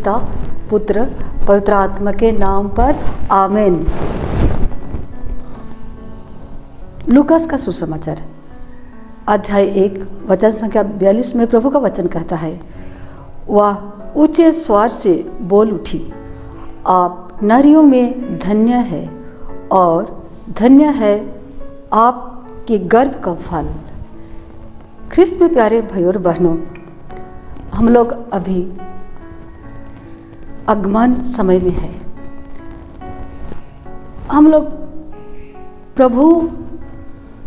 पिता पुत्र पवित्र आत्मा के नाम पर आमीन। लूकास का सुसमाचार अध्याय 1 वचन संख्या 42 में प्रभु का वचन कहता है, वह ऊंचे स्वर से बोल उठी, आप नारियों में धन्य है और धन्य है आपके गर्भ का फल। ख्रिस्त में प्यारे भाइयों और बहनों, हम लोग अभी आगमन समय में है। हम लोग प्रभु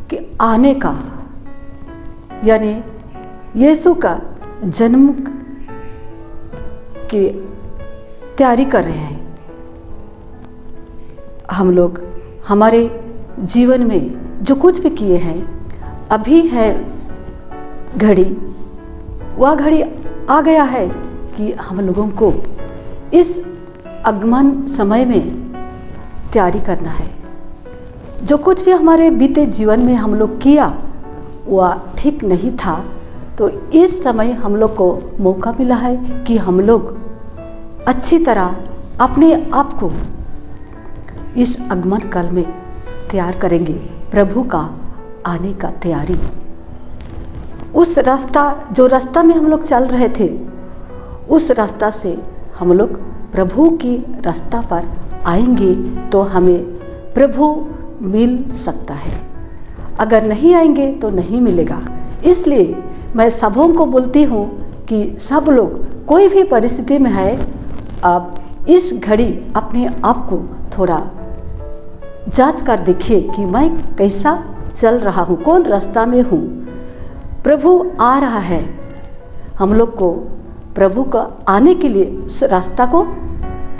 के आने का यानी यीशु का जन्म की तैयारी कर रहे हैं। हम लोग हमारे जीवन में जो कुछ भी किए हैं, अभी है घड़ी, वह घड़ी आ गया है कि हम लोगों को इस आगमन समय में तैयारी करना है। जो कुछ भी हमारे बीते जीवन में हम लोग किया वह ठीक नहीं था, तो इस समय हम लोग को मौका मिला है कि हम लोग अच्छी तरह अपने आप को इस आगमन काल में तैयार करेंगे। प्रभु का आने का तैयारी, उस जो रास्ता में हम लोग चल रहे थे, उस रास्ता से हम लोग प्रभु की रास्ता पर आएंगे तो हमें प्रभु मिल सकता है। अगर नहीं आएंगे तो नहीं मिलेगा। इसलिए मैं सबों को बोलती हूँ कि सब लोग कोई भी परिस्थिति में है, आप इस घड़ी अपने आप को थोड़ा जांच कर देखिए कि मैं कैसा चल रहा हूँ, कौन रास्ता में हूँ। प्रभु आ रहा है, हम लोग को प्रभु का आने के लिए उस रास्ता को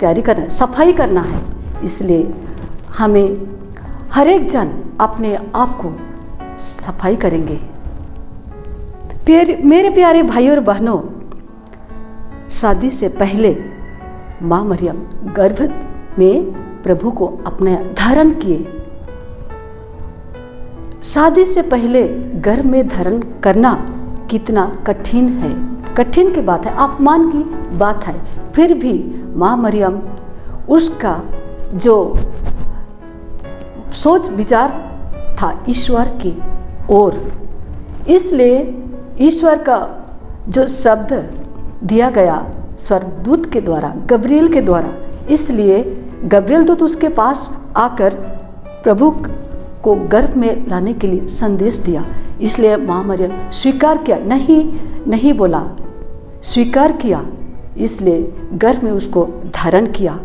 तैयारी करना है, सफाई करना है। इसलिए हमें हर एक जन अपने आप को सफाई करेंगे। मेरे प्यारे भाइयों और बहनों, शादी से पहले माँ मरियम गर्भ में प्रभु को अपने धारण किए। शादी से पहले गर्भ में धारण करना कितना कठिन है, कठिन की बात है, अपमान की बात है। फिर भी माँ मरियम उसका जो सोच विचार था ईश्वर की ओर, इसलिए ईश्वर का जो शब्द दिया गया स्वर्गदूत के द्वारा, गब्रिएल के द्वारा, इसलिए गब्रिएल दूत उसके पास आकर प्रभु को गर्भ में लाने के लिए संदेश दिया। इसलिए माँ मरियम स्वीकार किया, नहीं बोला, स्वीकार किया। इसलिए गर्भ में उसको धारण किया।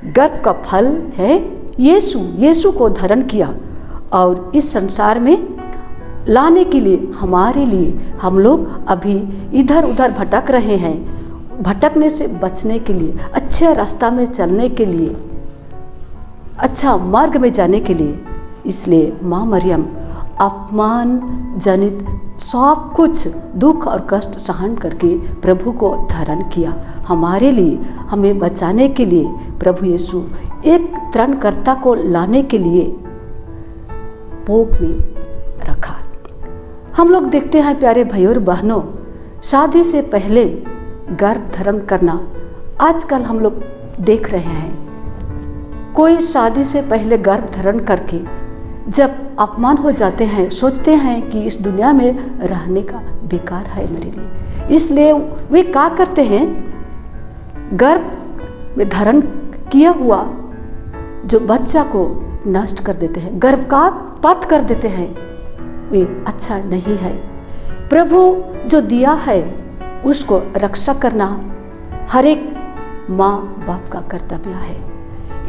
गर्भ का फल है यीशु को धारण किया और इस संसार में लाने के लिए, हमारे लिए, हम लोग अभी इधर उधर भटक रहे हैं। भटकने से बचने के लिए, अच्छे रास्ता में चलने के लिए, अच्छा मार्ग में जाने के लिए, इसलिए माँ मरियम अपमान जनित सब कुछ दुख और कष्ट सहन करके प्रभु को धारण किया। हमारे लिए, हमें बचाने के लिए प्रभु यीशु एक त्राणकर्ता को लाने के लिए भोग में रखा। हम लोग देखते हैं प्यारे भाइयों और बहनों, शादी से पहले गर्भ धारण करना आजकल हम लोग देख रहे हैं। कोई शादी से पहले गर्भ धारण करके जब अपमान हो जाते हैं, सोचते हैं कि इस दुनिया में रहने का बेकार है मेरे लिए, इसलिए वे क्या करते हैं, गर्भ में धारण किया हुआ जो बच्चा को नष्ट कर देते हैं, गर्भपात कर देते हैं। वे अच्छा नहीं है। प्रभु जो दिया है उसको रक्षा करना हर एक माँ बाप का कर्तव्य है।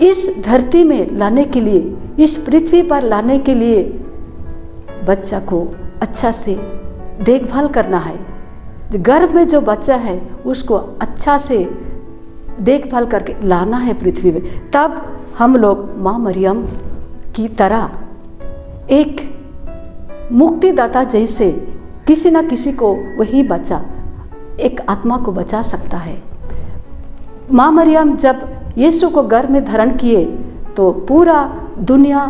इस धरती में लाने के लिए, इस पृथ्वी पर लाने के लिए बच्चा को अच्छा से देखभाल करना है। गर्भ में जो बच्चा है उसको अच्छा से देखभाल करके लाना है पृथ्वी में। तब हम लोग माँ मरियम की तरह एक मुक्तिदाता जैसे किसी न किसी को वही बच्चा, एक आत्मा को बचा सकता है। माँ मरियम जब यीशु को गर्भ में धारण किए तो पूरा दुनिया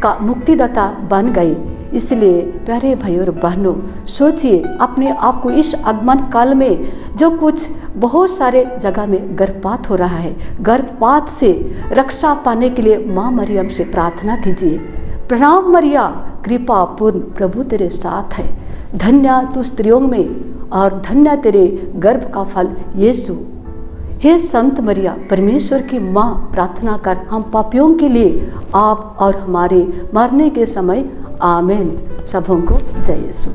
का मुक्तिदाता बन गई। इसलिए प्यारे भाई और बहनों, सोचिए अपने आप को इस आगमन काल में जो कुछ बहुत सारे जगह में गर्भपात हो रहा है, गर्भपात से रक्षा पाने के लिए माँ मरियम से प्रार्थना कीजिए। प्रणाम मरिया, कृपा पूर्ण, प्रभु तेरे साथ है, धन्य तू स्त्रियों में और धन्य तेरे गर्भ का फल यीशु। हे संत मरिया, परमेश्वर की माँ, प्रार्थना कर हम पापियों के लिए आप और हमारे मरने के समय आमीन। सबों को जय यीशु।